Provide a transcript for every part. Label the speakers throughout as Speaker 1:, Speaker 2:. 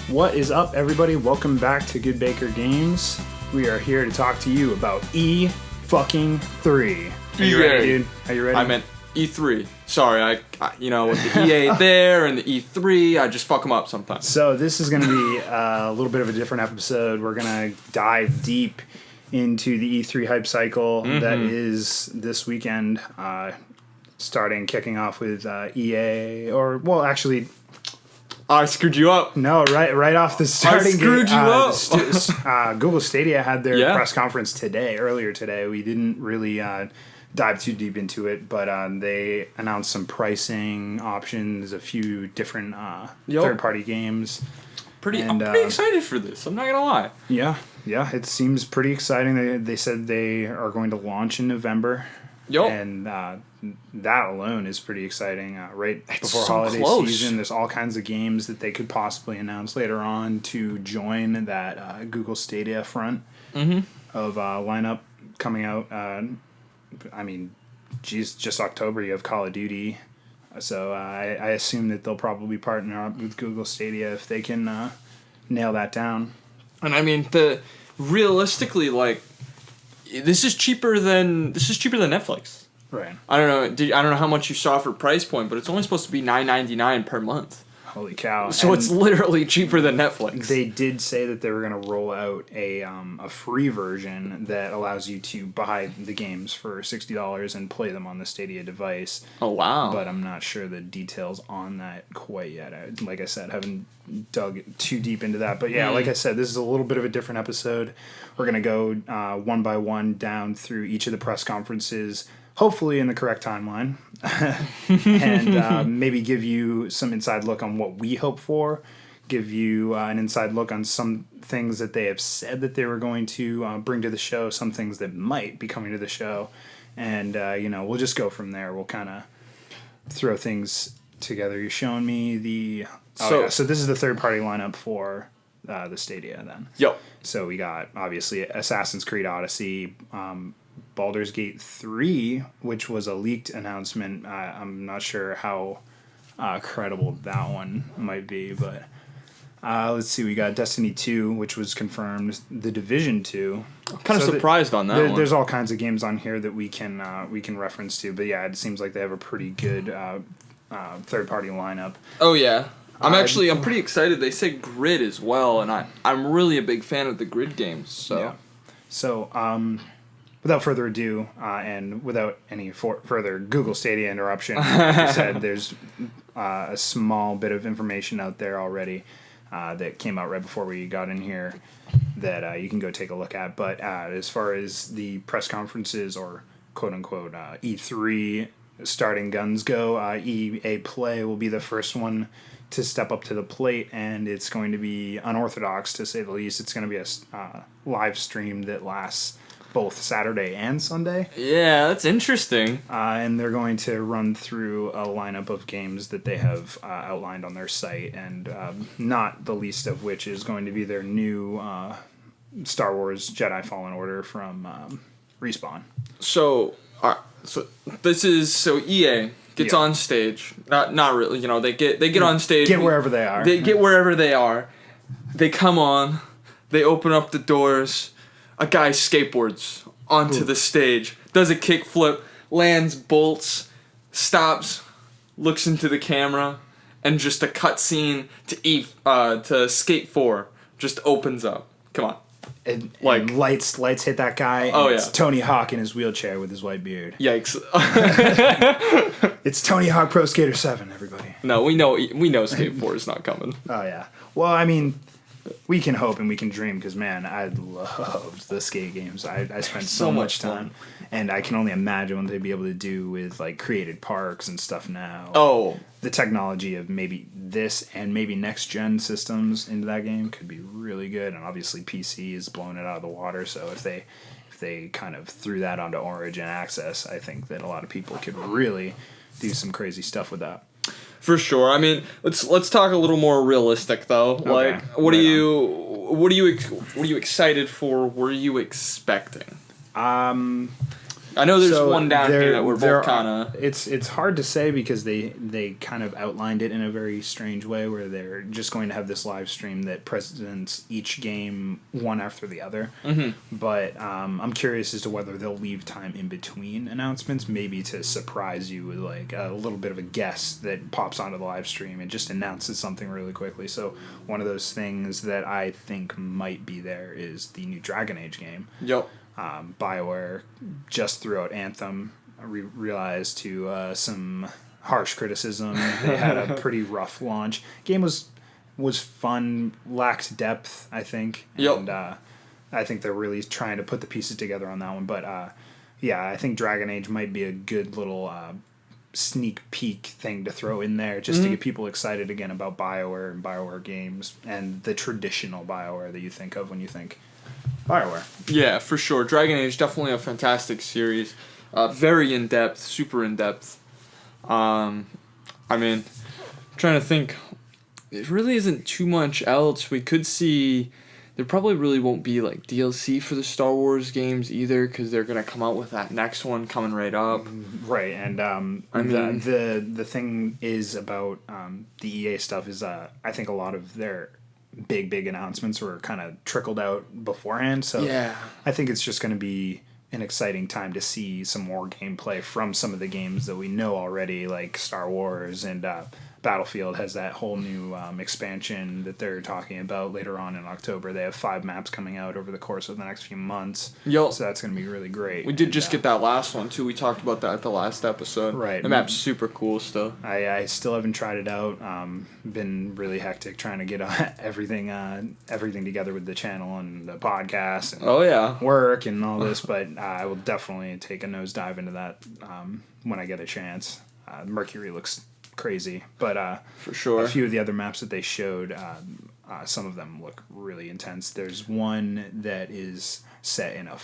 Speaker 1: What is up, everybody? Welcome back to GoodeBaker Games. We are here to talk to you about E3. Are you ready, dude? Are you ready?
Speaker 2: I meant E3. Sorry, I with the E8 there and the E3, I just fuck them up sometimes.
Speaker 1: So this is going to be a little bit of a different episode. We're going to dive deep into the E3 hype cycle that is this weekend, kicking off with EA,
Speaker 2: I screwed you up.
Speaker 1: No, right off the starting gate.
Speaker 2: I screwed you
Speaker 1: up. Google Stadia had their press conference earlier today. We didn't really dive too deep into it, but they announced some pricing options, a few different third-party games.
Speaker 2: I'm pretty excited for this. I'm not gonna lie.
Speaker 1: Yeah, it seems pretty exciting. They said they are going to launch in November.
Speaker 2: Yep.
Speaker 1: And that alone is pretty exciting. Right before
Speaker 2: so
Speaker 1: holiday
Speaker 2: close.
Speaker 1: season, there's all kinds of games that they could possibly announce later on to join that Google Stadia front of lineup coming out. Just October, you have Call of Duty. So I assume that they'll probably partner up with Google Stadia if they can nail that down.
Speaker 2: And I mean, realistically, this is cheaper than Netflix.
Speaker 1: Right.
Speaker 2: I don't know how much you saw for price point, but it's only supposed to be $9.99 per month.
Speaker 1: Holy cow!
Speaker 2: So it's literally cheaper than Netflix.
Speaker 1: They did say that they were going to roll out a free version that allows you to buy the games for $60 and play them on the Stadia device.
Speaker 2: Oh wow!
Speaker 1: But I'm not sure the details on that quite yet. Like I said, haven't dug too deep into that. But yeah, like I said, this is a little bit of a different episode. We're going to go one by one down through each of the press conferences, hopefully in the correct timeline, and maybe give you some inside look on what we hope for, give you an inside look on some things that they have said that they were going to bring to the show, some things that might be coming to the show, and we'll just go from there. We'll kind of throw things together. You're showing me so this is the third-party lineup for the Stadia then.
Speaker 2: Yep.
Speaker 1: So we got, obviously, Assassin's Creed Odyssey, Baldur's Gate 3, which was a leaked announcement. I'm not sure how credible that one might be, but let's see. We got Destiny 2, which was confirmed. The Division 2.
Speaker 2: I'm kind of surprised on that one.
Speaker 1: There's all kinds of games on here that we can reference to, but yeah, it seems like they have a pretty good third-party lineup.
Speaker 2: Oh, yeah. I'm pretty excited. They say Grid as well, and I'm really a big fan of the Grid games. So,
Speaker 1: yeah. So, without further ado, and without any further Google Stadia interruption, like you said, there's a small bit of information out there already that came out right before we got in here that you can go take a look at. But as far as the press conferences or quote-unquote E3 starting guns go, EA Play will be the first one to step up to the plate, and it's going to be unorthodox, to say the least. It's going to be a live stream that lasts both Saturday and Sunday.
Speaker 2: Yeah, that's interesting.
Speaker 1: And they're going to run through a lineup of games that they have outlined on their site, and not the least of which is going to be their new Star Wars Jedi Fallen Order from Respawn.
Speaker 2: So EA gets on stage. Not really. They get on stage.
Speaker 1: Get wherever they are.
Speaker 2: They get wherever they are. They come on. They open up the doors. A guy skateboards onto the stage, does a kickflip, lands bolts, stops, looks into the camera, and just a cutscene to Skate 4 just opens up. Come on.
Speaker 1: And lights hit that guy. And it's Tony Hawk in his wheelchair with his white beard.
Speaker 2: Yikes!
Speaker 1: It's Tony Hawk Pro Skater 7, everybody.
Speaker 2: No, we know Skate 4 is not coming.
Speaker 1: Oh yeah. Well, I mean, we can hope and we can dream, because man, I loved the skate games. I spent so much time, and I can only imagine what they'd be able to do with created parks and stuff now.
Speaker 2: Oh,
Speaker 1: the technology of maybe this and maybe next gen systems into that game could be really good, and obviously PC is blowing it out of the water. So if they kind of threw that onto Origin Access, I think that a lot of people could really do some crazy stuff with that.
Speaker 2: For sure. I mean, let's talk a little more realistic though.
Speaker 1: Okay.
Speaker 2: What are you excited for? What are you expecting? I know there's one down here that we're both kind of...
Speaker 1: It's hard to say because they kind of outlined it in a very strange way where they're just going to have this live stream that presents each game one after the other. Mm-hmm. But I'm curious as to whether they'll leave time in between announcements, maybe to surprise you with like a little bit of a guest that pops onto the live stream and just announces something really quickly. So one of those things that I think might be there is the new Dragon Age game.
Speaker 2: Yep.
Speaker 1: BioWare just threw out Anthem. I realized to some harsh criticism. They had a pretty rough launch. Game was fun, lacked depth, I think.
Speaker 2: Yep.
Speaker 1: And I think they're really trying to put the pieces together on that one. But yeah, I think Dragon Age might be a good little sneak peek thing to throw in there just to get people excited again about BioWare and BioWare games and the traditional BioWare that you think of when you think BioWare.
Speaker 2: Yeah, for sure. Dragon Age, definitely a fantastic series. Very in-depth, super in-depth. I mean, I'm trying to think. It really isn't too much else. We could see... There probably really won't be like DLC for the Star Wars games either because they're going to come out with that next one coming right up.
Speaker 1: Right, and I mean, the thing is about the EA stuff is I think a lot of their big announcements were kind of trickled out beforehand. So
Speaker 2: yeah.
Speaker 1: I think it's just going to be an exciting time to see some more gameplay from some of the games that we know already, like Star Wars and Battlefield has that whole new expansion that they're talking about later on in October. They have 5 maps coming out over the course of the next few months.
Speaker 2: Yep.
Speaker 1: So that's going to be really great.
Speaker 2: We did just get that last one, too. We talked about that at the last episode.
Speaker 1: Right.
Speaker 2: The map's super cool still.
Speaker 1: I still haven't tried it out. Been really hectic trying to get everything together with the channel and the podcast and work and all this, but I will definitely take a nosedive into that when I get a chance. Mercury looks crazy, but
Speaker 2: for sure,
Speaker 1: a few of the other maps that they showed, some of them look really intense. There's one that is set in a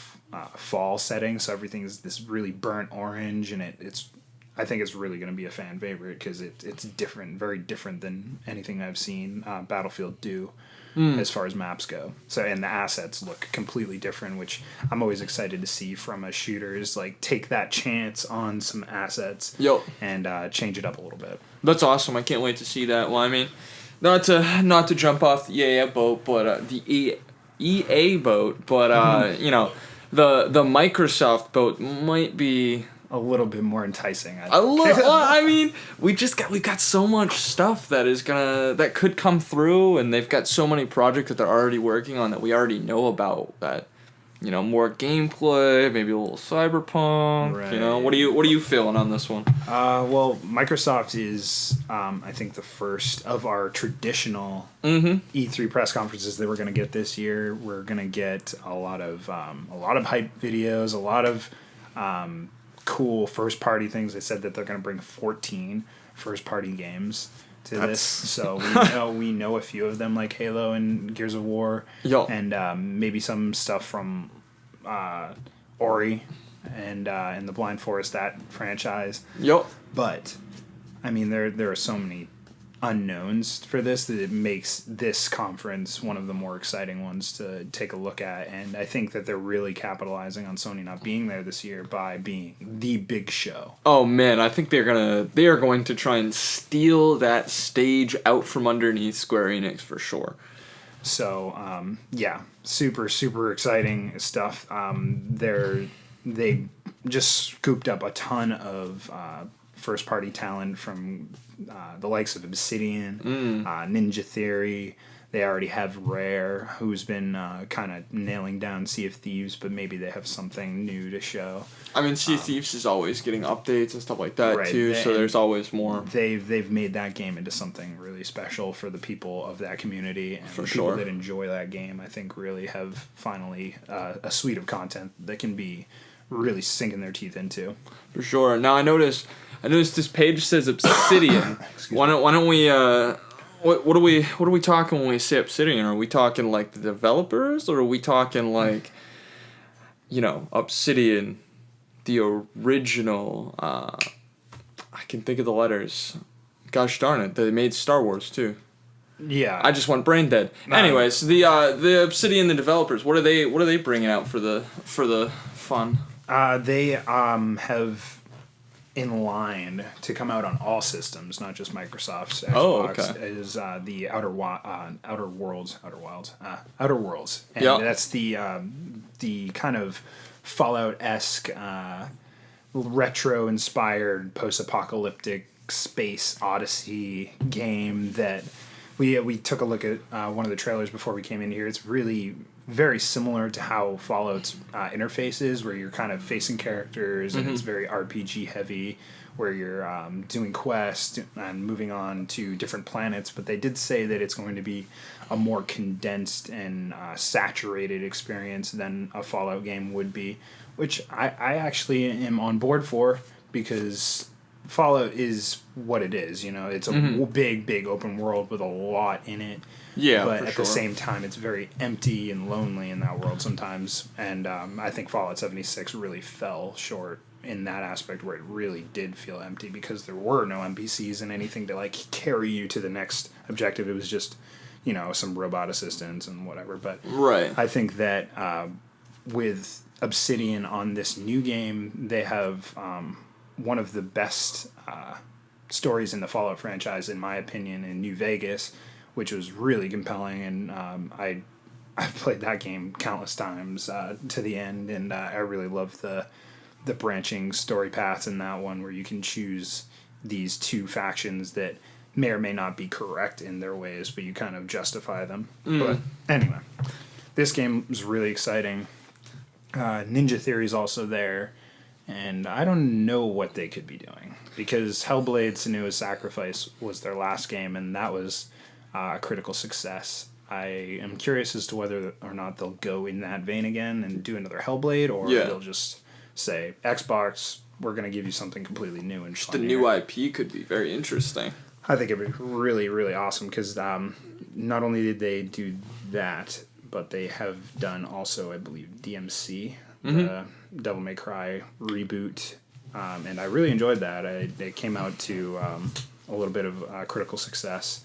Speaker 1: fall setting, so everything's this really burnt orange, and I think it's really going to be a fan favorite because it's different, very different than anything I've seen Battlefield do as far as maps go. So, and the assets look completely different, which I'm always excited to see from a shooter is like take that chance on some assets and change it up a little bit.
Speaker 2: That's awesome. I can't wait to see that. Well, I mean, not to jump off the EA boat, but the EA boat, but you know, the Microsoft boat might be
Speaker 1: a little bit more enticing.
Speaker 2: I mean, we got so much stuff that could come through, and they've got so many projects that they're already working on that we already know about. That, you know, more gameplay, maybe a little cyberpunk. Right. You know, what are you feeling on this one?
Speaker 1: Well, Microsoft is, I think, the first of our traditional E3 press conferences that we're going to get this year. We're going to get a lot of hype videos, a lot of cool first party things. They said that they're going to bring 14 first party games to this, so we know a few of them like Halo and Gears of War, and maybe some stuff from Ori and the Blind Forest, that franchise. But I mean, there are so many unknowns for this that it makes this conference one of the more exciting ones to take a look at, and I think that they're really capitalizing on Sony not being there this year by being the big show. Oh man, I think they are going to try and steal that stage out from underneath Square Enix for sure. So yeah, super exciting stuff. They just scooped up a ton of first party talent from the likes of Obsidian, Ninja Theory. They already have Rare, who's been kind of nailing down Sea of Thieves, but maybe they have something new to show. I mean, Sea of Thieves is always getting updates and stuff like that too, so there's always more. They've made that game into something really special for the people of that community, and the people that enjoy that game, I think, really have finally a suite of content that can be really sinking their teeth into. For sure. Now I noticed this page says Obsidian. Why don't we what are we talking when we say Obsidian? Are we talking like the developers, or are we talking like, you know, Obsidian, the original? I can think of the letters. Gosh darn it, they made Star Wars too. Yeah. I just went brain dead. Anyways, the Obsidian, the developers, what are they bringing out for the fun? They have in line to come out on all systems, not just Microsoft's Xbox.
Speaker 2: Oh, okay.
Speaker 1: Is the Outer Worlds, and
Speaker 2: Yeah.
Speaker 1: that's the kind of Fallout-esque, retro-inspired, post-apocalyptic space odyssey game that we took a look at one of the trailers before we came in here. It's really very similar to how Fallout's interface is, where you're kind of facing characters, and it's very RPG heavy, where you're doing quests and moving on to different planets. But they did say that it's going to be a more condensed and saturated experience than a Fallout game would be, which I actually am on board for, because Fallout is what it is. You know, it's a big open world with a lot in it.
Speaker 2: Yeah,
Speaker 1: but
Speaker 2: for
Speaker 1: at
Speaker 2: sure.
Speaker 1: the same time, it's very empty and lonely in that world sometimes. And I think Fallout 76 really fell short in that aspect, where it really did feel empty because there were no NPCs and anything to like carry you to the next objective. It was just, you know, some robot assistants and whatever. But
Speaker 2: Right.
Speaker 1: I think that with Obsidian on this new game, they have one of the best stories in the Fallout franchise, in my opinion, in New Vegas, which was really compelling, and I've played that game countless times to the end, and I really love the branching story paths in that one, where you can choose these two factions that may or may not be correct in their ways, but you kind of justify them. But anyway, this game is really exciting. Ninja Theory's also there, and I don't know what they could be doing, because Hellblade: Senua's Sacrifice was their last game, and that was a critical success. I am curious as to whether or not they'll go in that vein again and do another Hellblade, or they'll just say, Xbox, we're going to give you something completely new and fun.
Speaker 2: The new IP could be very interesting.
Speaker 1: I think it'd be really, really awesome, because not only did they do that, but they have done also, I believe, DMC, the Devil May Cry reboot, and I really enjoyed that. They came out to a little bit of critical success.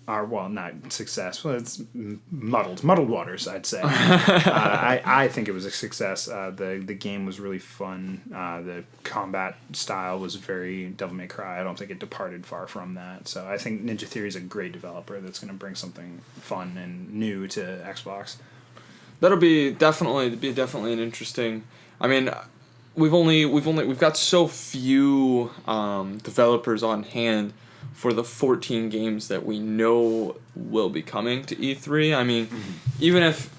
Speaker 1: Well, not success. Well, it's muddled waters, I'd say. I think it was a success. The game was really fun. The combat style was very Devil May Cry. I don't think it departed far from that. So I think Ninja Theory is a great developer that's going to bring something fun and new to Xbox.
Speaker 2: That'll be definitely an interesting. I mean, we've got so few developers on hand for the 14 games that we know will be coming to E3. I mean, even if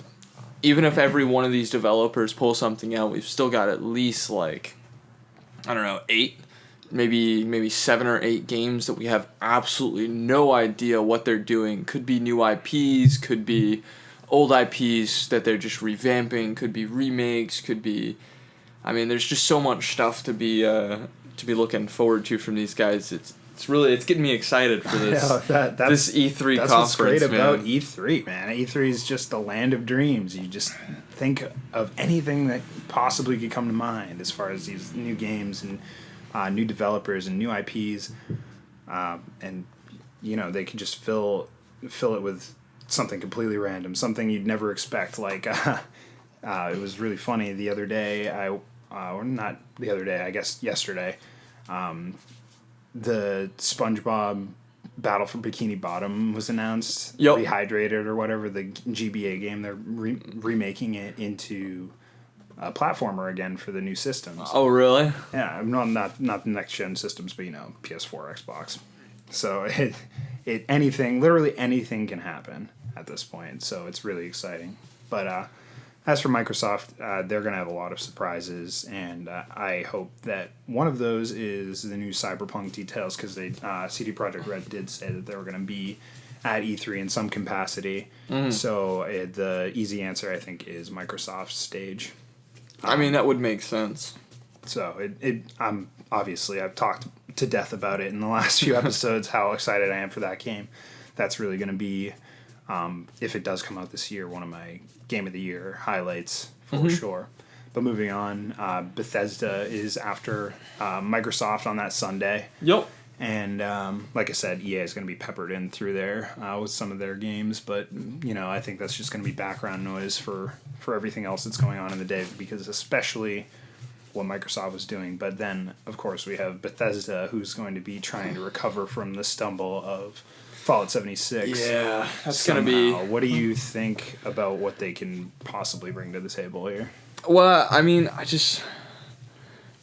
Speaker 2: every one of these developers pull something out, we've still got at least, like, I don't know, 8, maybe 7 or 8 games that we have absolutely no idea what they're doing. Could be new IPs, could be old IPs that they're just revamping, could be remakes, could be... I mean, there's just so much stuff to be looking forward to from these guys. It's getting me excited for this this E3
Speaker 1: that's
Speaker 2: conference. That's
Speaker 1: what's great about
Speaker 2: man.
Speaker 1: E3, man. E3 is just the land of dreams. You just think of anything that possibly could come to mind as far as these new games and new developers and new IPs, and you know, they can just fill it with something completely random, something you'd never expect. Like it was really funny the other day. Or not the other day, I guess yesterday. The SpongeBob Battle for Bikini Bottom was announced.
Speaker 2: Yep.
Speaker 1: Rehydrated or whatever, the GBA game. They're remaking it into a platformer again for the new systems.
Speaker 2: Oh, really?
Speaker 1: Yeah, not the next gen systems, but you know, PS4, Xbox. So literally anything can happen at this point. So it's really exciting. But as for Microsoft, they're going to have a lot of surprises, and I hope that one of those is the new Cyberpunk details, because CD Projekt Red did say that they were going to be at E3 in some capacity. So the easy answer, I think, is Microsoft's stage.
Speaker 2: I mean, that would make sense.
Speaker 1: So I've talked to death about it in the last few episodes, how excited I am for that game. That's really going to be, if it does come out this year, one of my Game of the Year highlights for sure. But moving on, Bethesda is after Microsoft on that Sunday.
Speaker 2: Yep.
Speaker 1: And like I said, EA is going to be peppered in through there with some of their games, but I think that's just going to be background noise for everything else that's going on in the day, because especially what Microsoft was doing. But then, of course, we have Bethesda, who's going to be trying to recover from the stumble of Fallout 76.
Speaker 2: Yeah, that's going to be...
Speaker 1: What do you think about what they can possibly bring to the table here?
Speaker 2: Well, I mean,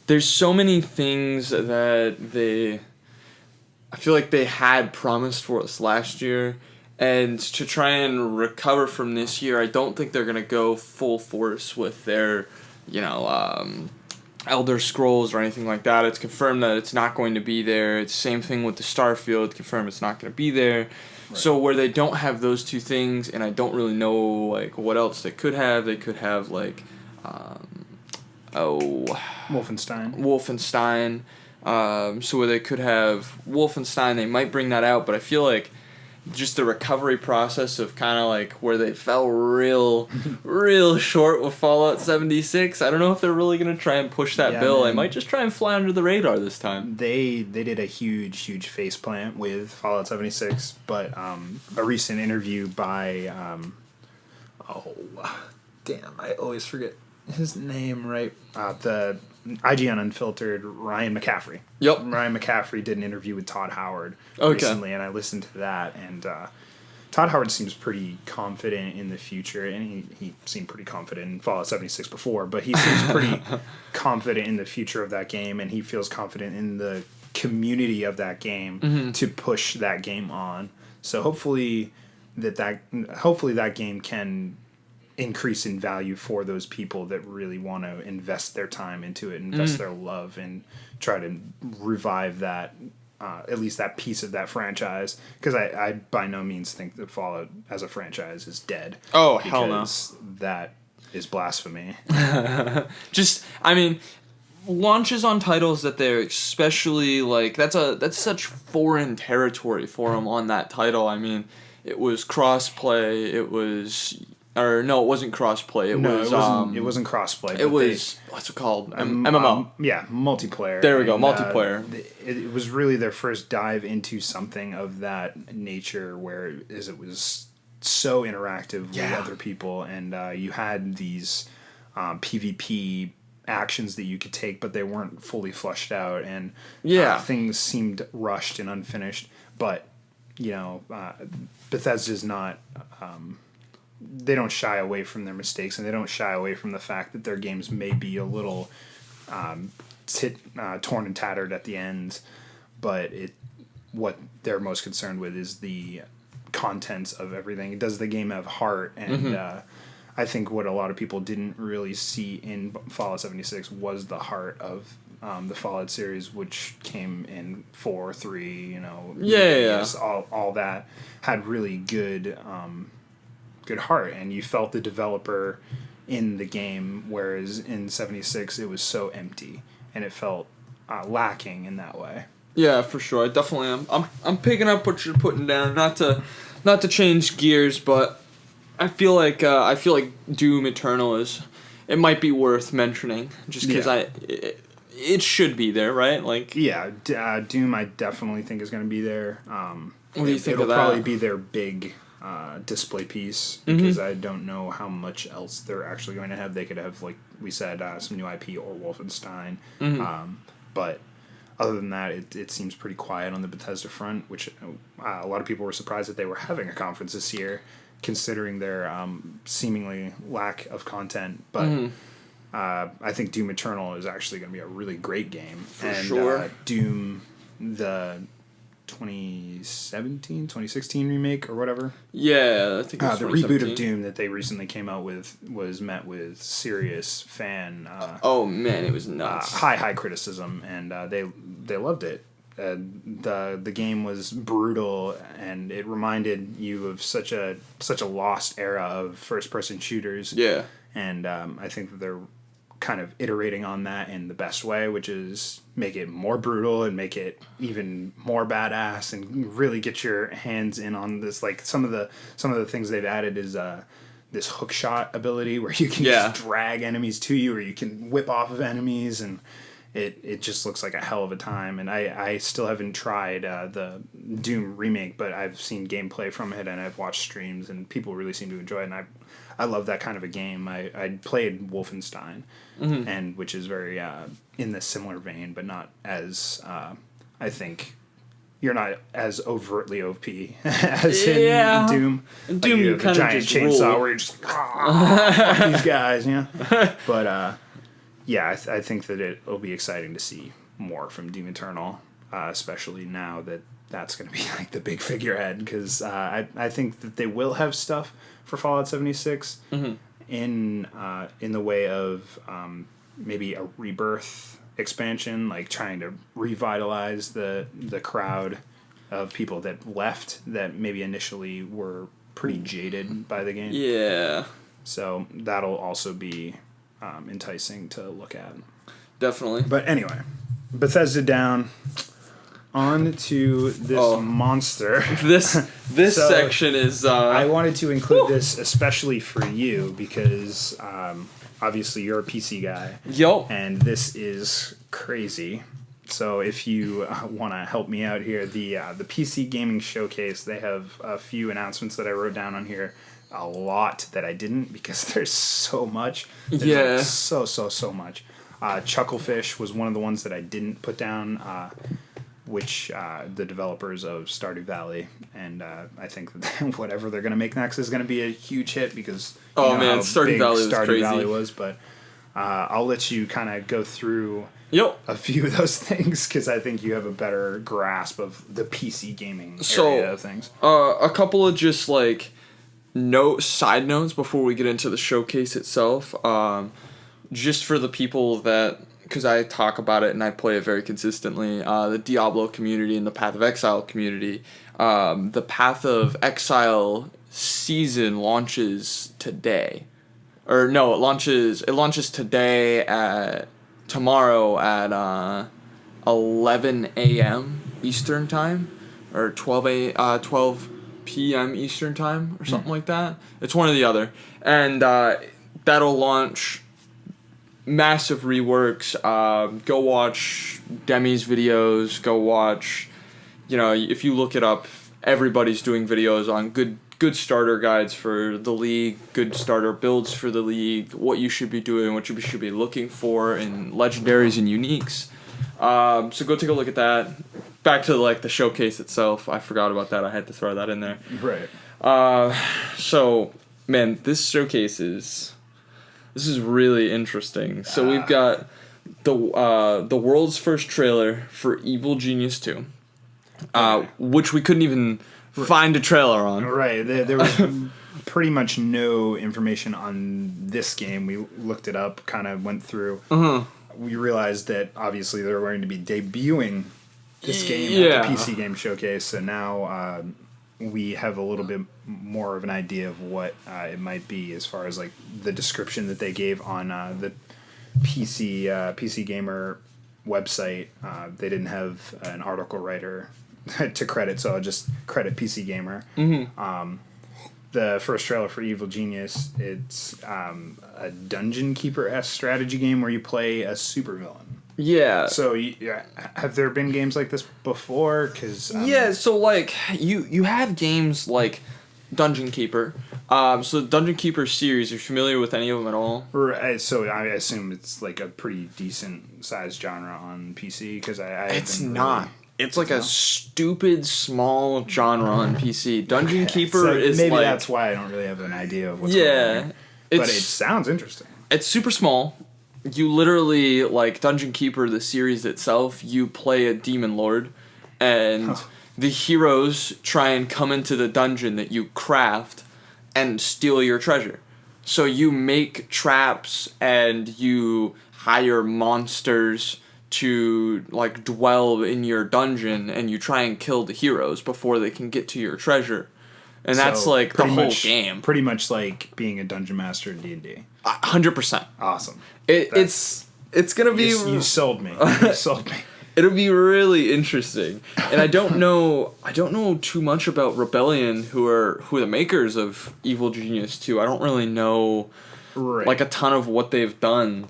Speaker 2: there's so many things that I feel like they had promised for us last year, and to try and recover from this year, I don't think they're going to go full force with their, Elder Scrolls or anything like that. It's confirmed that it's not going to be there. It's the same thing with the Starfield, confirmed it's not going to be there. Right. So where they don't have those two things, and I don't really know what else they could have Wolfenstein. So where they could have Wolfenstein, they might bring that out, but I feel like just the recovery process of kind of where they fell real short with Fallout 76. I don't know if they're really going to try and push that bill. They might just try and fly under the radar this time.
Speaker 1: They did a huge faceplant with Fallout 76, but a recent interview by I always forget his name, right? The IGN Unfiltered, Ryan McCaffrey.
Speaker 2: Yep.
Speaker 1: Ryan McCaffrey did an interview with Todd Howard recently, and I listened to that, and Todd Howard seems pretty confident in the future, and he seemed pretty confident in Fallout 76 before, but he seems pretty confident in the future of that game, and he feels confident in the community of that game to push that game on. So hopefully that game can increase in value for those people that really want to invest their time into it, invest their love, and try to revive that, at least that piece of that franchise. Because I by no means think that Fallout as a franchise is dead.
Speaker 2: Oh, hell no.
Speaker 1: That is blasphemy.
Speaker 2: Launches on titles that they're especially that's such foreign territory for them on that title. I mean, it was crossplay. It wasn't crossplay.
Speaker 1: It wasn't crossplay.
Speaker 2: It was what's it called? MMO.
Speaker 1: Multiplayer.
Speaker 2: There we go, multiplayer.
Speaker 1: It was really their first dive into something of that nature, where it was so interactive with other people, and you had these PvP actions that you could take, but they weren't fully fleshed out, and things seemed rushed and unfinished. But Bethesda's not. They don't shy away from their mistakes, and they don't shy away from the fact that their games may be a little torn and tattered at the end, but what they're most concerned with is the contents of everything. Does the game have heart? And I think what a lot of people didn't really see in Fallout 76 was the heart of the Fallout series, which came in 4, 3, all that had really good heart, and you felt the developer in the game, whereas in 76 it was so empty, and it felt lacking in that way.
Speaker 2: Yeah, for sure. I definitely am. I'm picking up what you're putting down. Not to change gears, but I feel like Doom Eternal it might be worth mentioning, just because it should be there, right?
Speaker 1: Doom I definitely think is going to be there.
Speaker 2: What do you think of that?
Speaker 1: It'll probably be their big display piece, because I don't know how much else they're actually going to have. They could have, like we said, some new IP or Wolfenstein, but other than that, it seems pretty quiet on the Bethesda front, which a lot of people were surprised that they were having a conference this year, considering their seemingly lack of content. But I think Doom Eternal is actually going to be a really great game.
Speaker 2: For sure.
Speaker 1: Doom, the 2016 remake or whatever.
Speaker 2: Yeah, I think it's
Speaker 1: the reboot of Doom that they recently came out with was met with serious fan.
Speaker 2: It was nuts.
Speaker 1: High criticism, and they loved it. The game was brutal, and it reminded you of such a lost era of first person shooters.
Speaker 2: Yeah,
Speaker 1: and I think that they're kind of iterating on that in the best way, which is make it more brutal and make it even more badass, and really get your hands in on this. Like some of the things they've added is this hook shot ability where you can just drag enemies to you, or you can whip off of enemies, and it just looks like a hell of a time. And I still haven't tried the Doom remake, but I've seen gameplay from it and I've watched streams and people really seem to enjoy it. And I love that kind of a game. I played Wolfenstein, and which is very in the similar vein, but not as I think you're not as overtly OP as in Doom.
Speaker 2: In Doom, you kind of just
Speaker 1: chainsaw
Speaker 2: roll.
Speaker 1: where you're just fuck these guys, But I think that it'll be exciting to see more from Doom Eternal, especially now that that's going to be like the big figurehead, because I think that they will have stuff for Fallout 76 in the way of maybe a rebirth expansion, like trying to revitalize the crowd of people that left that maybe initially were pretty jaded by the game.
Speaker 2: Yeah.
Speaker 1: So that'll also be enticing to look at.
Speaker 2: Definitely.
Speaker 1: But anyway, Bethesda down. On to this monster.
Speaker 2: This so section is...
Speaker 1: I wanted to include this especially for you because obviously you're a PC guy.
Speaker 2: Yup.
Speaker 1: And this is crazy. So if you want to help me out here, the PC Gaming Showcase, they have a few announcements that I wrote down on here. A lot that I didn't because there's so much. There's like so much. Chucklefish was one of the ones that I didn't put down. Which the developers of Stardew Valley, and I think that whatever they're going to make next is going to be a huge hit because
Speaker 2: Stardew Valley was crazy.
Speaker 1: Valley was, but I'll let you kind of go through
Speaker 2: a
Speaker 1: few of those things because I think you have a better grasp of the PC gaming area of things.
Speaker 2: A couple of just like side notes before we get into the showcase itself. Just for the people that, because I talk about it and I play it very consistently, the Diablo community and the Path of Exile community. The Path of Exile season launches today. Or no, it launches today tomorrow at 11 a.m. Eastern time, or 12 p.m. Eastern time, or something like that. It's one or the other. And that'll launch massive reworks. Go watch Demi's videos. Go watch, if you look it up, everybody's doing videos on good starter guides for the league, good starter builds for the league, what you should be doing, what you should be looking for in legendaries and uniques. So go take a look at that. Back to like the showcase itself. I forgot about that. I had to throw that in there.
Speaker 1: Right.
Speaker 2: So man, this showcase is really interesting. So we've got the world's first trailer for Evil Genius 2, which we couldn't even find a trailer on.
Speaker 1: Right. There was pretty much no information on this game. We looked it up, kind of went through. We realized that obviously they were going to be debuting this game at the PC Game Showcase, and now we have a little bit more of an idea of what it might be as far as like the description that they gave on the PC Gamer website. They didn't have an article writer to credit, so I'll just credit PC Gamer. The first trailer for Evil Genius, it's a Dungeon Keeper-esque strategy game where you play a supervillain.
Speaker 2: Yeah.
Speaker 1: So, have there been games like this before? Cause,
Speaker 2: so, like, you have games like Dungeon Keeper. So, the Dungeon Keeper series, are you familiar with any of them at all?
Speaker 1: Right, so, I assume it's, like, a pretty decent-sized genre on PC, because
Speaker 2: It's not. It's like a stupid, small genre on PC. Dungeon Keeper is
Speaker 1: maybe
Speaker 2: like...
Speaker 1: that's why I don't really have an idea of what's going on. But it sounds interesting.
Speaker 2: It's super small. You literally, like, Dungeon Keeper, the series itself, you play a demon lord, and the heroes try and come into the dungeon that you craft and steal your treasure. So you make traps and you hire monsters to, like, dwell in your dungeon, and you try and kill the heroes before they can get to your treasure. And that's, like, the whole game.
Speaker 1: Pretty much like being a dungeon master in D&D.
Speaker 2: 100%.
Speaker 1: Awesome.
Speaker 2: It's gonna be...
Speaker 1: You sold me. You sold me.
Speaker 2: It'll be really interesting. And I don't know too much about Rebellion, who are the makers of Evil Genius 2. I don't really know like a ton of what they've done.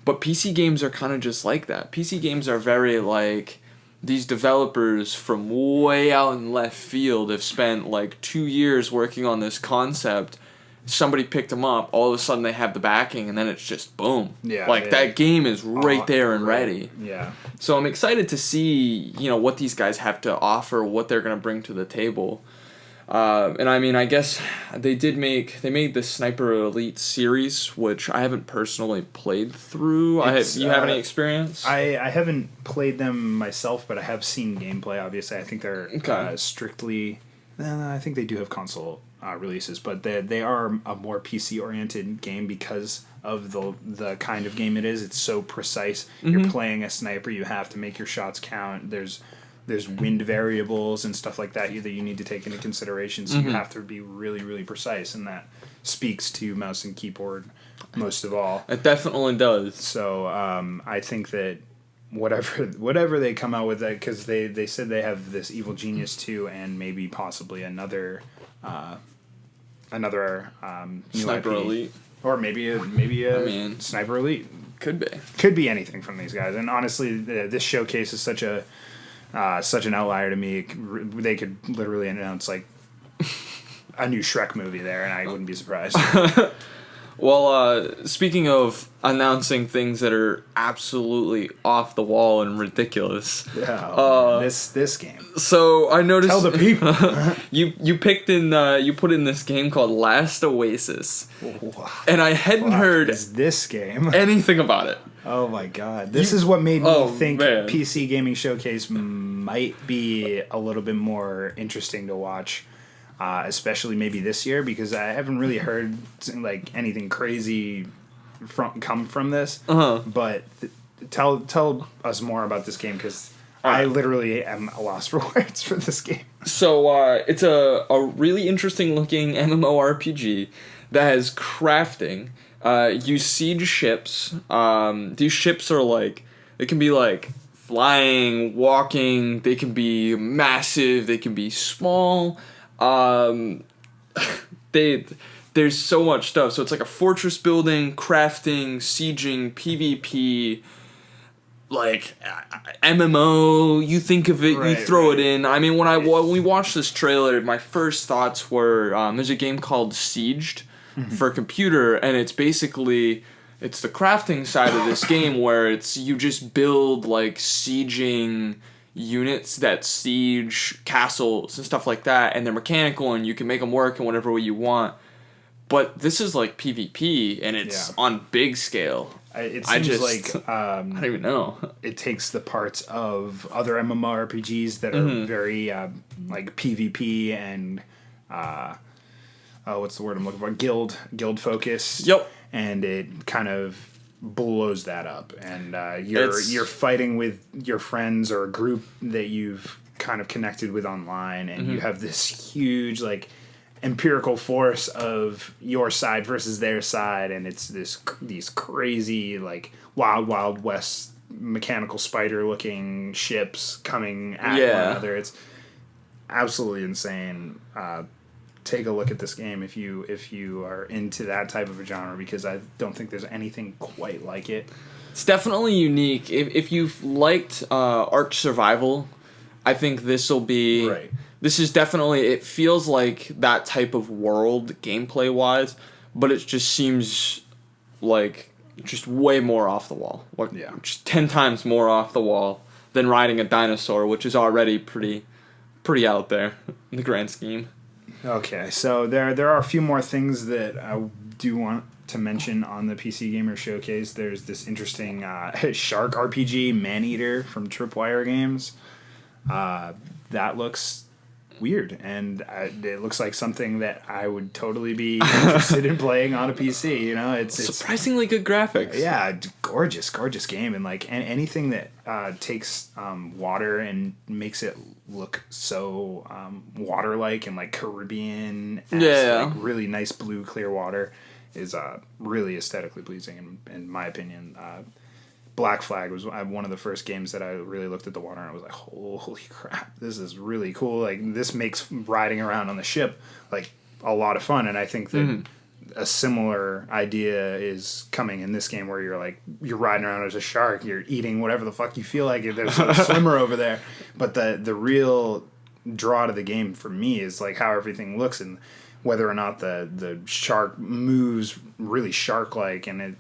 Speaker 2: But PC games are kind of just like that. PC games are very like, these developers from way out in left field have spent like 2 years working on this concept. Somebody picked them up, all of a sudden they have the backing, and then it's just boom.
Speaker 1: Yeah.
Speaker 2: Like, that game is right there and ready.
Speaker 1: Yeah.
Speaker 2: So I'm excited to see, what these guys have to offer, what they're going to bring to the table. And I mean, I guess they made the Sniper Elite series, which I haven't personally played through. You have any experience?
Speaker 1: I haven't played them myself, but I have seen gameplay, obviously. I think they're strictly... I think they do have console releases, but they are a more PC-oriented game because of the kind of game it is. It's so precise. Mm-hmm. You're playing a sniper. You have to make your shots count. There's wind variables and stuff like that that you need to take into consideration, so you have to be really, really precise, and that speaks to mouse and keyboard most of all.
Speaker 2: It definitely does.
Speaker 1: So I think that whatever they come out with, that, because they said they have this Evil Genius 2 and maybe possibly another new
Speaker 2: Sniper
Speaker 1: IP.
Speaker 2: Elite.
Speaker 1: Or maybe a Sniper Elite. Could be anything from these guys. And honestly, this showcase is such an outlier to me. They could literally announce like a new Shrek movie there, and I wouldn't be surprised.
Speaker 2: Well, speaking of announcing things that are absolutely off the wall and ridiculous,
Speaker 1: this game.
Speaker 2: So I noticed.
Speaker 1: Tell the people.
Speaker 2: you put in this game called Last Oasis, and I hadn't heard
Speaker 1: this game
Speaker 2: anything about it.
Speaker 1: Oh my god! This is what made me think
Speaker 2: man.
Speaker 1: PC Gaming Showcase might be a little bit more interesting to watch. Especially maybe this year, because I haven't really heard like anything crazy come from this. But tell us more about this game, because I literally am lost for words for this game.
Speaker 2: So it's a really interesting looking MMORPG that has crafting. You siege ships. These ships are like, they can be like flying, walking. They can be massive. They can be small. There's so much stuff. So it's like a fortress building, crafting, sieging, PvP, like MMO. You think of it, you throw it in. I mean, when we watched this trailer, my first thoughts were there's a game called Sieged for computer, and it's basically it's the crafting side of this game where it's you just build like sieging units that siege castles and stuff like that, and they're mechanical and you can make them work in whatever way you want. But this is like PvP, and it's on big scale.
Speaker 1: It seems like
Speaker 2: I don't even know.
Speaker 1: It takes the parts of other MMORPGs that are very like PvP and what's the word I'm looking for? Guild focused.
Speaker 2: Yep.
Speaker 1: And it kind of blows that up, and you're fighting with your friends or a group that you've kind of connected with online, and you have this huge like empirical force of your side versus their side, and it's these crazy like wild west mechanical spider looking ships coming at one another. It's absolutely insane. Take a look at this game if you are into that type of a genre, because I don't think there's anything quite like it.
Speaker 2: It's definitely unique. If you've liked Ark Survival, I think this will be...
Speaker 1: Right.
Speaker 2: This is definitely... It feels like that type of world gameplay-wise, but it just seems like just way more off the wall. Like, just 10 times more off the wall than riding a dinosaur, which is already pretty out there in the grand scheme.
Speaker 1: Okay, so there are a few more things that I do want to mention on the PC Gamer Showcase. There's this interesting shark RPG, Maneater, from Tripwire Games. That looks weird, and it looks like something that I would totally be interested in playing on a PC. You know, it's
Speaker 2: surprisingly good graphics.
Speaker 1: Yeah, gorgeous game, and like anything that takes water and makes it look so water-like and like Caribbean, like really nice blue clear water is really aesthetically pleasing in my opinion. Black Flag was one of the first games that I really looked at the water and I was like, holy crap, this is really cool. Like, this makes riding around on the ship like a lot of fun, and I think that a similar idea is coming in this game where you're riding around as a shark, you're eating whatever the fuck you feel like. There's a swimmer over there, but the real draw to the game for me is like how everything looks and whether or not the shark moves really shark like, and it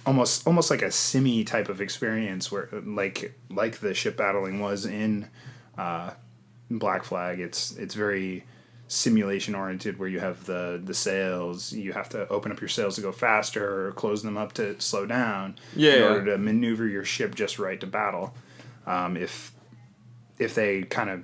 Speaker 1: almost like a simmy type of experience where like the ship battling was in Black Flag. It's very simulation oriented where you have the sails, you have to open up your sails to go faster or close them up to slow down in order to maneuver your ship just right to battle. If they kind of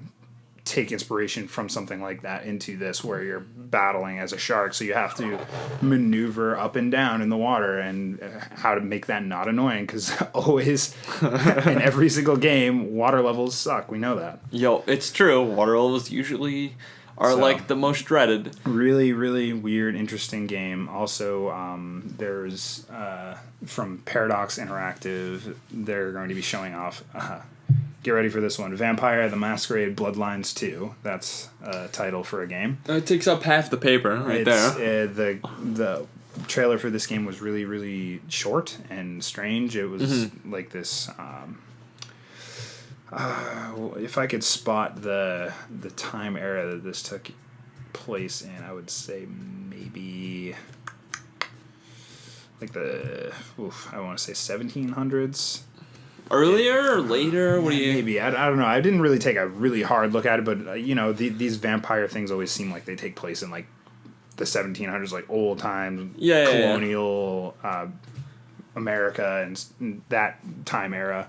Speaker 1: take inspiration from something like that into this where you're battling as a shark, so you have to maneuver up and down in the water, and how to make that not annoying, because always in every single game water levels suck, we know that.
Speaker 2: It's true, water levels usually are like the most dreaded. Really,
Speaker 1: really weird, interesting game. Also, there's from Paradox Interactive, they're going to be showing off get ready for this one, Vampire the Masquerade Bloodlines 2. That's a title for a game.
Speaker 2: It takes up half the paper there.
Speaker 1: The trailer for this game was really, really short and strange. It was like this... if I could spot the time era that this took place in, I would say maybe like I want to say 1700s.
Speaker 2: Earlier or later? What do you...
Speaker 1: Maybe. I don't know. I didn't really take a really hard look at it, but, these vampire things always seem like they take place in, like, the 1700s, like, old time, colonial America and that time era.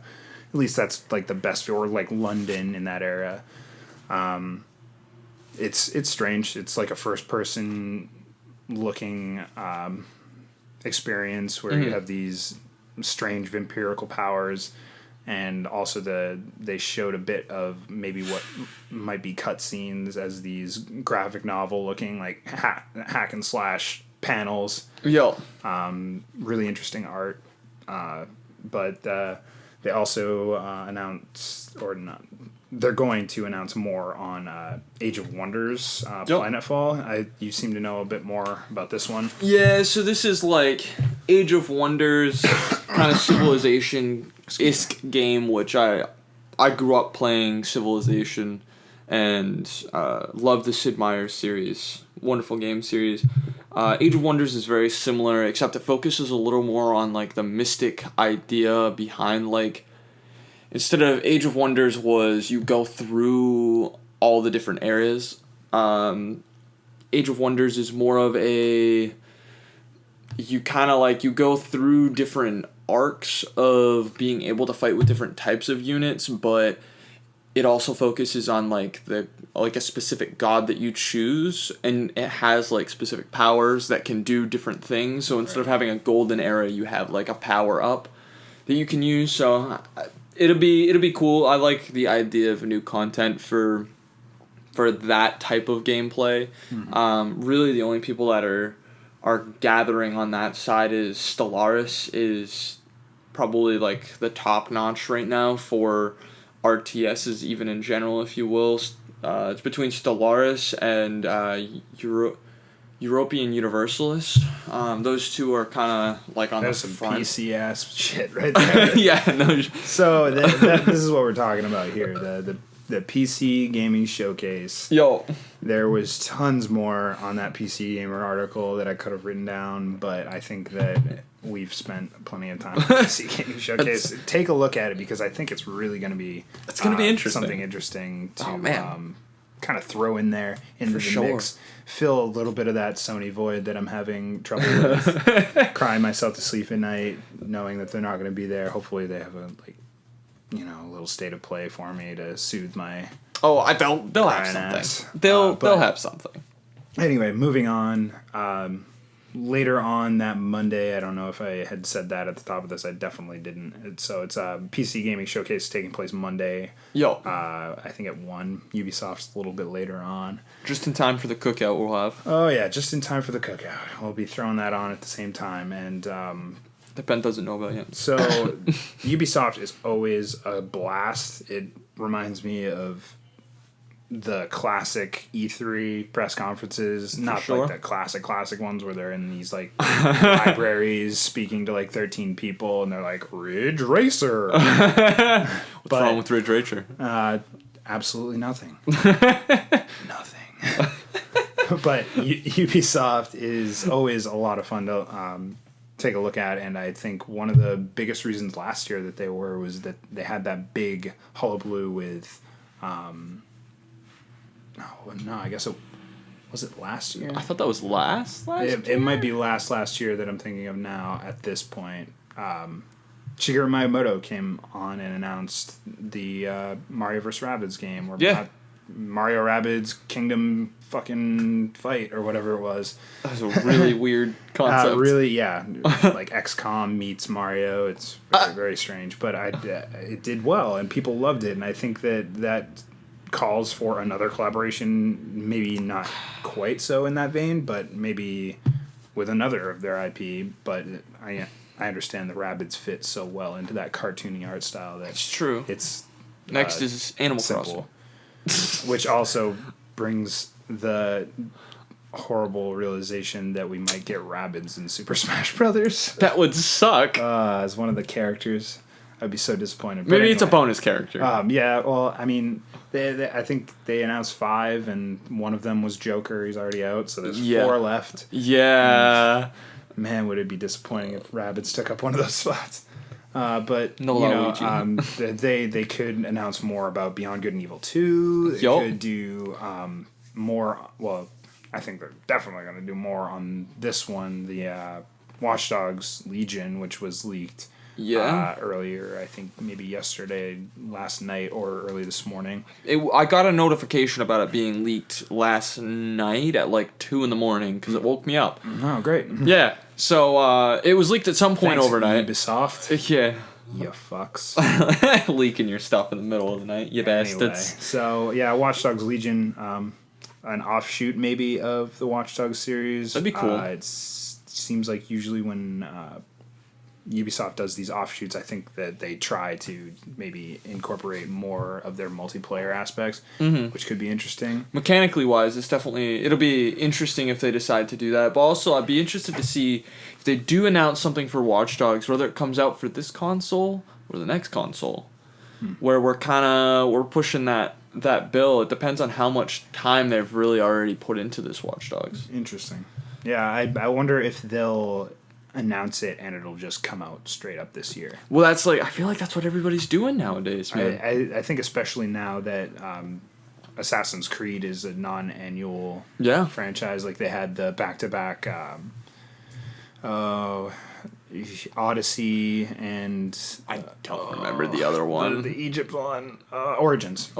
Speaker 1: At least that's, like, the best feel, or, like, London in that era. It's strange. It's, like, a first-person looking experience where you have these strange vampirical powers, and also they showed a bit of maybe what might be cutscenes as these graphic novel looking like hack and slash panels. Really interesting art, but they also announced, or not, they're going to announce more on Age of Wonders, Planetfall. You seem to know a bit more about this one.
Speaker 2: Yeah, so this is like Age of Wonders, kind of Civilization-esque game, which I grew up playing Civilization and love the Sid Meier's series. Wonderful game series. Age of Wonders is very similar, except it focuses a little more on like the mystic idea behind, like, instead of Age of Wonders was you go through all the different areas. Age of Wonders is more of a, you kind of like, you go through different arcs of being able to fight with different types of units, but it also focuses on like a specific god that you choose, and it has like specific powers that can do different things. So instead of having a golden era, you have like a power up that you can use. So it'll be cool. I like the idea of new content for that type of gameplay. Really the only people that are gathering on that side is Stellaris is probably like the top notch right now for RTSs, even in general, if you will. It's between Stellaris and European Universalist. Those two are kind of like on the front.
Speaker 1: That's some PC ass shit right there.
Speaker 2: Yeah, no.
Speaker 1: So this is what we're talking about here. The PC gaming showcase. There was tons more on that PC Gamer article that I could have written down, but I think that we've spent plenty of time on the PC Gaming Showcase. Take a look at it, because I think it's really going to be...
Speaker 2: It's going to be interesting.
Speaker 1: Something interesting to kind of throw in there into the mix. Fill a little bit of that Sony void that I'm having trouble with. Crying myself to sleep at night, knowing that they're not going to be there. Hopefully they have a little state of play for me to soothe my...
Speaker 2: they'll have something. They'll have something.
Speaker 1: Anyway, moving on. Later on that Monday, I don't know if I had said that at the top of this. I definitely didn't. So it's a PC Gaming Showcase taking place Monday. I think at 1. Ubisoft's a little bit later on.
Speaker 2: Just in time for the cookout we'll have.
Speaker 1: Oh, yeah, just in time for the cookout. We'll be throwing that on at the same time. And
Speaker 2: that Ben doesn't know about yet.
Speaker 1: So Ubisoft is always a blast. It reminds me of the classic E3 press conferences, not
Speaker 2: sure.
Speaker 1: like the classic ones where they're in these like libraries speaking to like 13 people and they're like Ridge Racer.
Speaker 2: What's wrong with Ridge Racer?
Speaker 1: Absolutely nothing. Nothing. But Ubisoft is always a lot of fun to take a look at, and I think one of the biggest reasons last year that they were was that they had that big hullabaloo with I guess it was it last year.
Speaker 2: I thought that was last year?
Speaker 1: It might be last year that I'm thinking of now at this point. Shigeru Miyamoto came on and announced the Mario vs. Rabbids game, or Mario Rabbids Kingdom fucking fight, or whatever it was.
Speaker 2: That was a really weird concept.
Speaker 1: Like XCOM meets Mario. It's very, very strange, but it did well, and people loved it, and I think that calls for another collaboration, maybe not quite so in that vein, but maybe with another of their IP. But I understand the Rabbids fit so well into that cartoony art style that
Speaker 2: it's true.
Speaker 1: It's
Speaker 2: next is Animal
Speaker 1: simple,
Speaker 2: Crossing,
Speaker 1: which also brings the horrible realization that we might get Rabbids in Super Smash Brothers.
Speaker 2: That would suck.
Speaker 1: As one of the characters, I'd be so disappointed.
Speaker 2: Maybe anyway, it's a bonus character.
Speaker 1: Yeah, well, I mean, I think they announced 5, and one of them was Joker. He's already out, so there's 4 left.
Speaker 2: Yeah.
Speaker 1: And, man, would it be disappointing if Rabbids took up one of those spots. But
Speaker 2: no,
Speaker 1: they could announce more about Beyond Good and Evil 2. They could do more. Well, I think they're definitely going to do more on this one, the Watch Dogs Legion, which was leaked. Earlier, I think maybe yesterday, last night, or early this morning.
Speaker 2: I got a notification about it being leaked last night at like 2 a.m. because it woke me up.
Speaker 1: Oh, great.
Speaker 2: Yeah, so it was leaked at some point overnight.
Speaker 1: Ubisoft.
Speaker 2: Yeah.
Speaker 1: You fucks.
Speaker 2: Leaking your stuff in the middle of the night, you bastards.
Speaker 1: So, yeah, Watch Dogs Legion, an offshoot maybe of the Watch Dogs series.
Speaker 2: That'd be cool.
Speaker 1: It seems like usually when Ubisoft does these offshoots, I think that they try to maybe incorporate more of their multiplayer aspects, which could be interesting.
Speaker 2: Mechanically wise, it'll be interesting if they decide to do that. But also, I'd be interested to see if they do announce something for Watch Dogs, whether it comes out for this console or the next console, where we're pushing that bill. It depends on how much time they've really already put into this Watch Dogs.
Speaker 1: Interesting. Yeah, I wonder if they'll announce it and it'll just come out straight up this year.
Speaker 2: Well, I feel like that's what everybody's doing nowadays, man.
Speaker 1: I think especially now that Assassin's Creed is a non-annual franchise. Like they had the back-to-back Odyssey and
Speaker 2: I don't remember the other one.
Speaker 1: The Egypt one, Origins.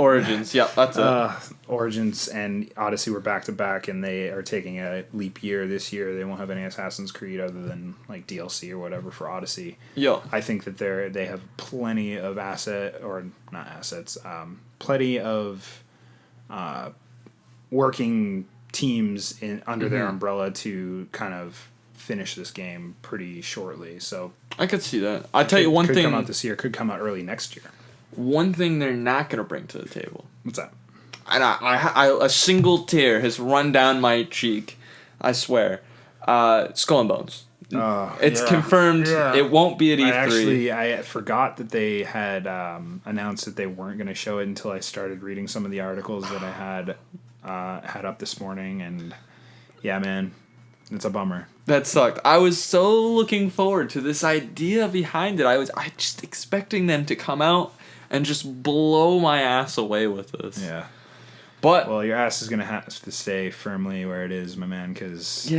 Speaker 2: Yeah, that's it.
Speaker 1: Origins and Odyssey were back to back, and they are taking a leap year this year. They won't have any Assassin's Creed other than like DLC or whatever for Odyssey.
Speaker 2: Yeah,
Speaker 1: I think that they have plenty of plenty of working teams under their umbrella to kind of finish this game pretty shortly. So
Speaker 2: I could see that. I'll tell you one thing.
Speaker 1: Could come out this year. Could come out early next year.
Speaker 2: One thing they're not going to bring to the table.
Speaker 1: What's that?
Speaker 2: And a single tear has run down my cheek. I swear. Skull and Bones. It's confirmed. Yeah. It won't be at E3.
Speaker 1: I forgot that they had announced that they weren't going to show it until I started reading some of the articles that I had up this morning. And yeah, man, it's a bummer.
Speaker 2: That sucked. I was so looking forward to this idea behind it. I just expecting them to come out and just blow my ass away with this.
Speaker 1: Yeah.
Speaker 2: But
Speaker 1: well, your ass is going to have to stay firmly where it is, my man, because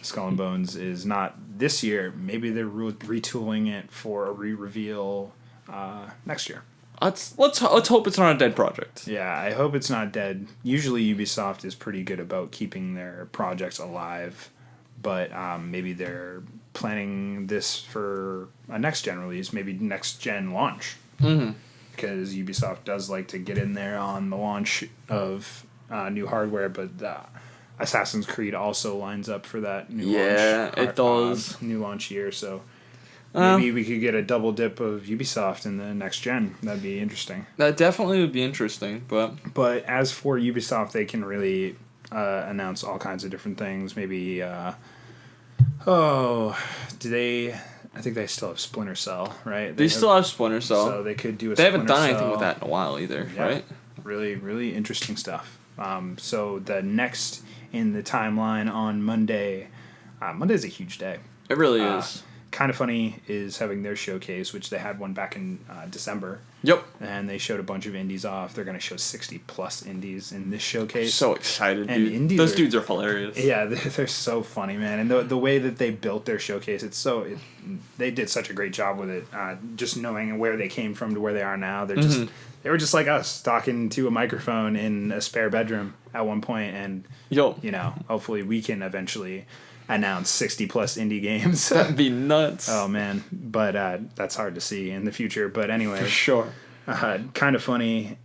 Speaker 1: Skull and Bones is not this year. Maybe they're retooling it for a re-reveal next year.
Speaker 2: Let's hope it's not a dead project.
Speaker 1: Yeah, I hope it's not dead. Usually Ubisoft is pretty good about keeping their projects alive. But maybe they're planning this for a next-gen release, maybe next-gen launch. Mm-hmm. Because Ubisoft does like to get in there on the launch of new hardware, but Assassin's Creed also lines up for that new launch.
Speaker 2: Yeah, it does.
Speaker 1: New launch year, so Maybe we could get a double dip of Ubisoft in the next gen. That'd be interesting.
Speaker 2: That definitely would be interesting,
Speaker 1: But as for Ubisoft, they can really announce all kinds of different things. Maybe, do they... I think they still have Splinter Cell, right?
Speaker 2: They still have Splinter Cell.
Speaker 1: So they could do a
Speaker 2: They haven't
Speaker 1: Splinter
Speaker 2: done anything
Speaker 1: Cell.
Speaker 2: with that in a while either, right?
Speaker 1: Really, really interesting stuff. So the next in the timeline on Monday, Monday's a huge day.
Speaker 2: It really is.
Speaker 1: Kind of Funny is having their showcase, which they had one back in December.
Speaker 2: Yep.
Speaker 1: And they showed a bunch of indies off. They're going to show 60 plus indies in this showcase.
Speaker 2: So excited,
Speaker 1: and
Speaker 2: dude. Those dudes are hilarious.
Speaker 1: Yeah, they're so funny, man. And the way that they built their showcase, they did such a great job with it. Just knowing where they came from to where they are now, they were just like us, talking to a microphone in a spare bedroom at one point, and hopefully we can eventually announce 60 plus indie games.
Speaker 2: That'd be nuts.
Speaker 1: Oh man, but that's hard to see in the future. But anyway,
Speaker 2: for sure.
Speaker 1: Kind of Funny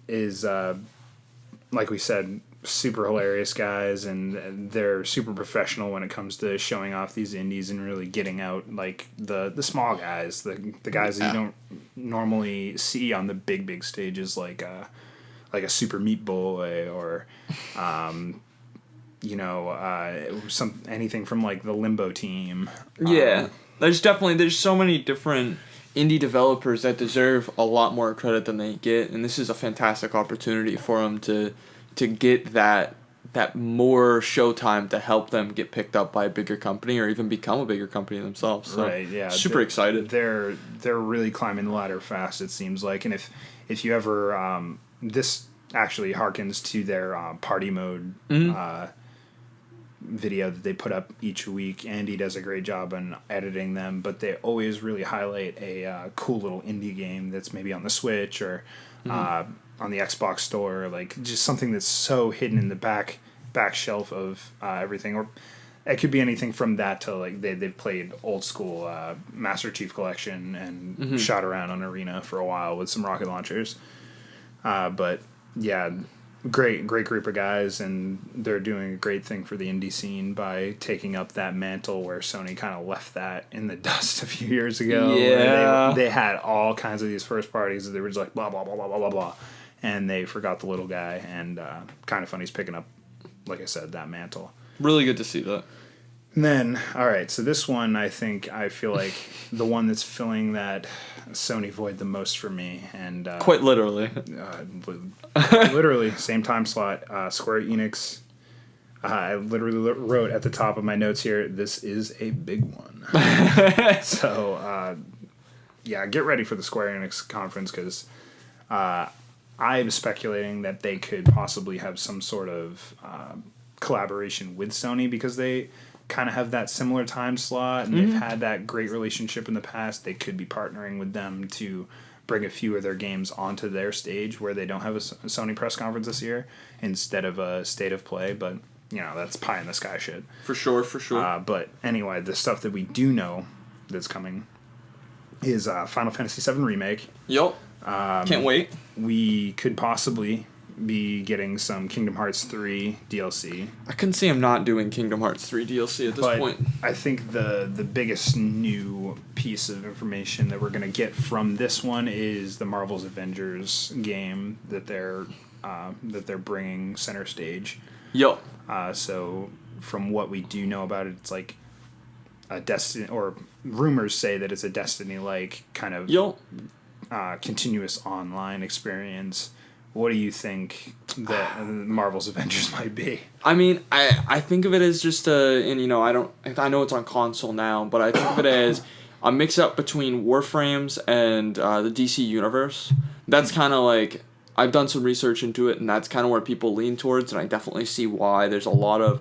Speaker 1: is like we said, super hilarious guys, and they're super professional when it comes to showing off these indies and really getting out like the small guys, the guys that you don't normally see on the big stages, like a Super Meat Boy or anything from like the Limbo team.
Speaker 2: There's so many different indie developers that deserve a lot more credit than they get, and this is a fantastic opportunity for them to get that more showtime to help them get picked up by a bigger company or even become a bigger company themselves. So
Speaker 1: right, yeah.
Speaker 2: Super excited.
Speaker 1: They're really climbing the ladder fast, it seems like. And if you ever this actually harkens to their party mode video that they put up each week. Andy does a great job on editing them, but they always really highlight a cool little indie game that's maybe on the Switch or on the Xbox store, like just something that's so hidden in the back shelf of everything. Or it could be anything from that to like they've played old school Master Chief Collection and shot around on Arena for a while with some rocket launchers. But yeah, great group of guys, and they're doing a great thing for the indie scene by taking up that mantle where Sony kind of left that in the dust a few years ago.
Speaker 2: Yeah,
Speaker 1: they had all kinds of these first parties that they were just like blah blah blah blah blah blah blah, and they forgot the little guy. And Kind of Funny's picking up, like I said, that mantle.
Speaker 2: Really good to see that.
Speaker 1: And then, all right, so this one, I feel like the one that's filling that Sony void the most for me, and
Speaker 2: quite literally,
Speaker 1: literally same time slot. Square Enix. I literally wrote at the top of my notes here, "This is a big one." So, get ready for the Square Enix conference because I'm speculating that they could possibly have some sort of collaboration with Sony because they kind of have that similar time slot and they've had that great relationship in the past. They could be partnering with them to bring a few of their games onto their stage where they don't have a Sony press conference this year instead of a State of Play, but that's pie in the sky shit.
Speaker 2: For sure.
Speaker 1: But anyway, the stuff that we do know that's coming is Final Fantasy VII Remake.
Speaker 2: Yup. Can't wait.
Speaker 1: We could possibly be getting some Kingdom Hearts 3 DLC.
Speaker 2: I couldn't see him not doing Kingdom Hearts 3 DLC at this point.
Speaker 1: I think the biggest new piece of information that we're going to get from this one is the Marvel's Avengers game that they're bringing center stage.
Speaker 2: Yup.
Speaker 1: So from what we do know about it, it's like a Destiny, or rumors say that it's a Destiny-like kind of continuous online experience. What do you think that Marvel's Avengers might be?
Speaker 2: I mean, I think of it as just I know it's on console now, but I think of it as a mix-up between Warframes and the DC Universe. That's kind of like, I've done some research into it, and that's kind of where people lean towards, and I definitely see why. There's a lot of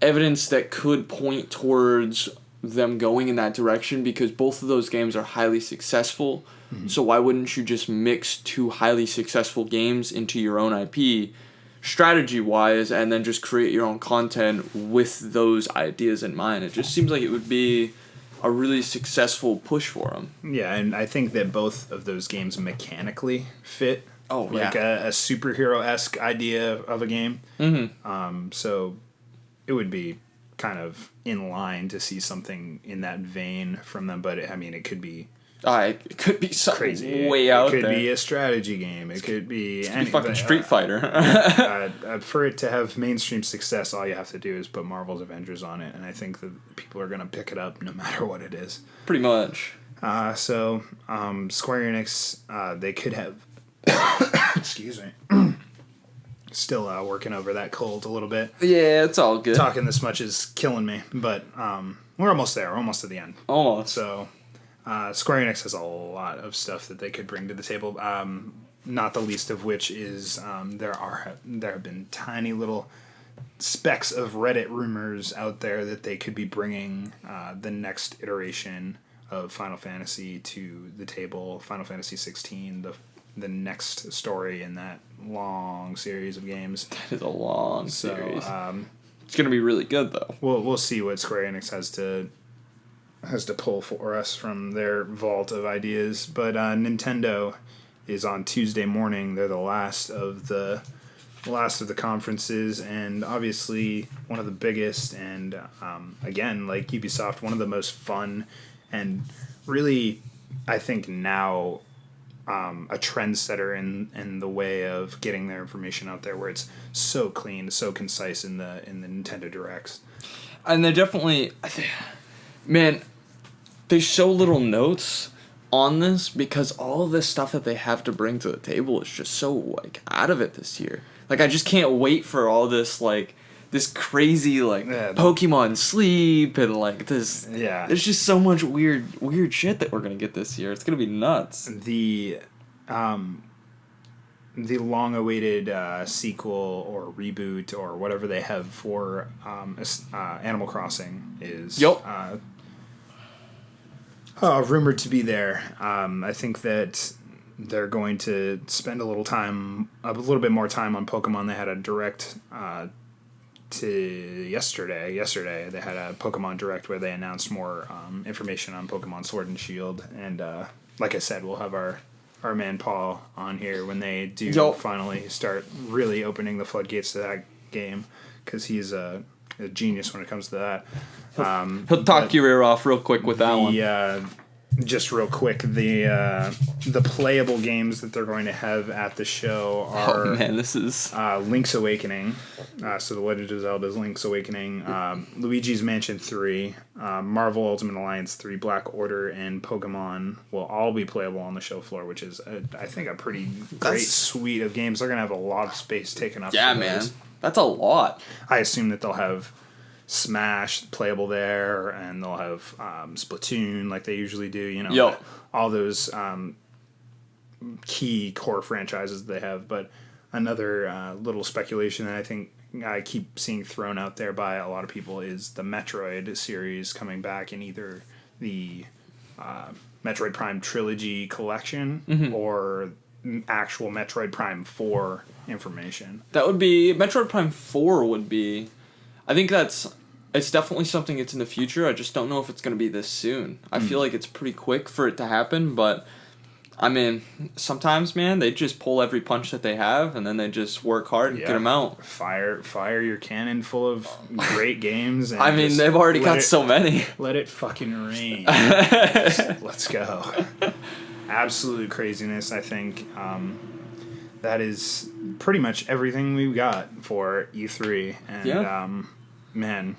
Speaker 2: evidence that could point towards them going in that direction because both of those games are highly successful. So why wouldn't you just mix two highly successful games into your own IP strategy-wise and then just create your own content with those ideas in mind? It just seems like it would be a really successful push for them.
Speaker 1: Yeah, and I think that both of those games mechanically fit.
Speaker 2: Oh, yeah.
Speaker 1: Like a superhero-esque idea of a game. So it would be kind of in line to see something in that vein from them. But it could be
Speaker 2: it could be something
Speaker 1: crazy.
Speaker 2: way out there.
Speaker 1: It could be a strategy game. It could be
Speaker 2: any fucking Street Fighter.
Speaker 1: For it to have mainstream success, all you have to do is put Marvel's Avengers on it, and I think that people are gonna pick it up no matter what it is.
Speaker 2: Pretty much.
Speaker 1: Square Enix, they could have. Excuse me. Still working over that cold a little bit.
Speaker 2: Yeah, it's all good.
Speaker 1: Talking this much is killing me, but we're almost there. We're almost to the end.
Speaker 2: Almost.
Speaker 1: So. Square Enix has a lot of stuff that they could bring to the table. Not the least of which is there have been tiny little specks of Reddit rumors out there that they could be bringing the next iteration of Final Fantasy to the table. Final Fantasy 16, the next story in that long series of games.
Speaker 2: That is a long series. It's gonna be really good though.
Speaker 1: We'll see what Square Enix has to pull for us from their vault of ideas. But Nintendo is on Tuesday morning. They're the last of the conferences, and obviously one of the biggest, and again, like Ubisoft, one of the most fun, and really I think now a trendsetter in the way of getting their information out there, where it's so clean, so concise in the Nintendo Directs.
Speaker 2: And they're definitely, man, there's so little notes on this because all of this stuff that they have to bring to the table is just so like out of it this year. Like I just can't wait for all this this crazy Pokemon sleep and this. Yeah. There's just so much weird shit that we're gonna get this year. It's gonna be nuts.
Speaker 1: The long-awaited sequel or reboot or whatever they have for Animal Crossing is rumored to be there. I think that they're going to spend a little bit more time on Pokemon. They had a direct yesterday. They had a Pokemon Direct where they announced more information on Pokemon Sword and Shield. And like I said, we'll have our man Paul on here when they do finally start really opening the floodgates to that game, because he's a genius when it comes to that.
Speaker 2: He'll talk your ear off real quick with that one.
Speaker 1: Just real quick, the playable games that they're going to have at the show are
Speaker 2: this is
Speaker 1: Link's Awakening. So The Legend of Zelda's Link's Awakening, Luigi's Mansion 3, Marvel Ultimate Alliance 3, Black Order, and Pokemon will all be playable on the show floor, which is, I think, a pretty great suite of games. They're going to have a lot of space taken up.
Speaker 2: Yeah, man. That's a lot.
Speaker 1: I assume that they'll have Smash playable there, and they'll have Splatoon like they usually do, all those key core franchises they have. But another little speculation that I think I keep seeing thrown out there by a lot of people is the Metroid series coming back in either the Metroid Prime Trilogy collection or actual Metroid Prime 4 information.
Speaker 2: That would be Metroid Prime 4 would be, I think it's definitely something that's in the future. I just don't know if it's going to be this soon. I feel like it's pretty quick for it to happen, but I mean, sometimes, man, they just pull every punch that they have, and then they just work hard and get them out.
Speaker 1: Fire your cannon full of great games. And
Speaker 2: I mean, they've already got so many.
Speaker 1: Let it fucking rain. Let's go. Absolute craziness, I think. That is pretty much everything we've got for E3. And, man,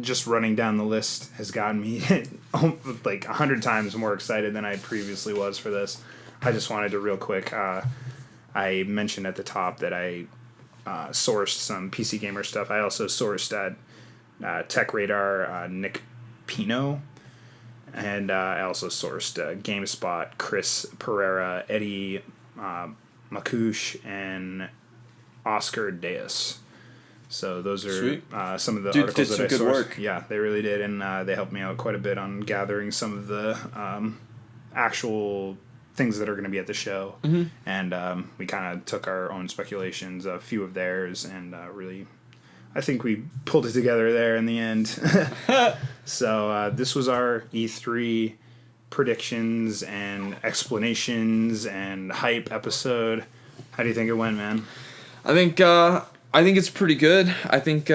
Speaker 1: just running down the list has gotten me like 100 times more excited than I previously was for this. I just wanted to real quick, I mentioned at the top that I sourced some PC Gamer stuff. I also sourced at Tech Radar Nick Pino, and I also sourced GameSpot Chris Pereira, Eddie Makush, and Oscar Deus. So those are some of the articles that I sourced. Work. Yeah, they really did, and they helped me out quite a bit on gathering some of the actual things that are going to be at the show. And we kind of took our own speculations, a few of theirs, and really, I think we pulled it together there in the end. So this was our E3 predictions and explanations and hype episode. How do you think it went, man? I think
Speaker 2: it's pretty good. I think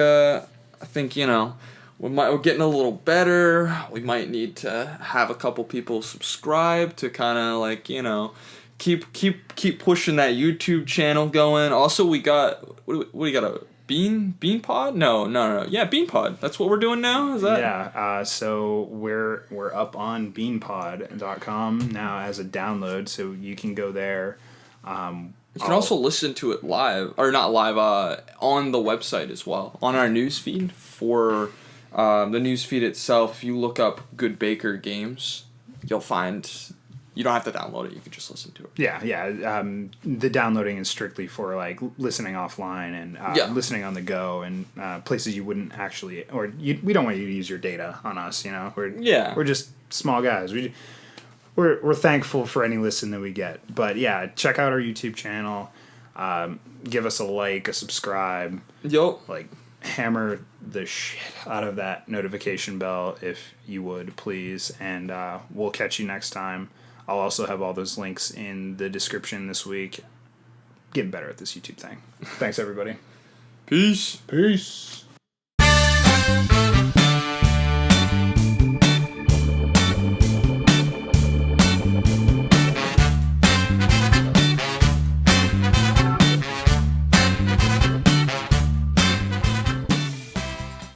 Speaker 2: we're getting a little better. We might need to have a couple people subscribe to kind of like, you know, keep pushing that YouTube channel going. Also, we got what do we got, a Bean Pod? No. Yeah, Bean Pod. That's what we're doing now. Is that?
Speaker 1: Yeah. So we're up on beanpod.com now as a download, so you can go there.
Speaker 2: You can also listen to it live, or not live, on the website as well, on our newsfeed. For the newsfeed itself, if you look up GoodeBaker Games, you'll find. You don't have to download it. You can just listen to it.
Speaker 1: Yeah. The downloading is strictly for like listening offline and listening on the go and places you wouldn't actually, we don't want you to use your data on us. You know, we're just small guys. We're thankful for any listen that we get. But yeah, check out our YouTube channel. Give us a like, a subscribe.
Speaker 2: Yup.
Speaker 1: Like hammer the shit out of that notification bell if you would, please. And we'll catch you next time. I'll also have all those links in the description this week. Getting better at this YouTube thing. Thanks, everybody.
Speaker 2: Peace.
Speaker 1: Peace.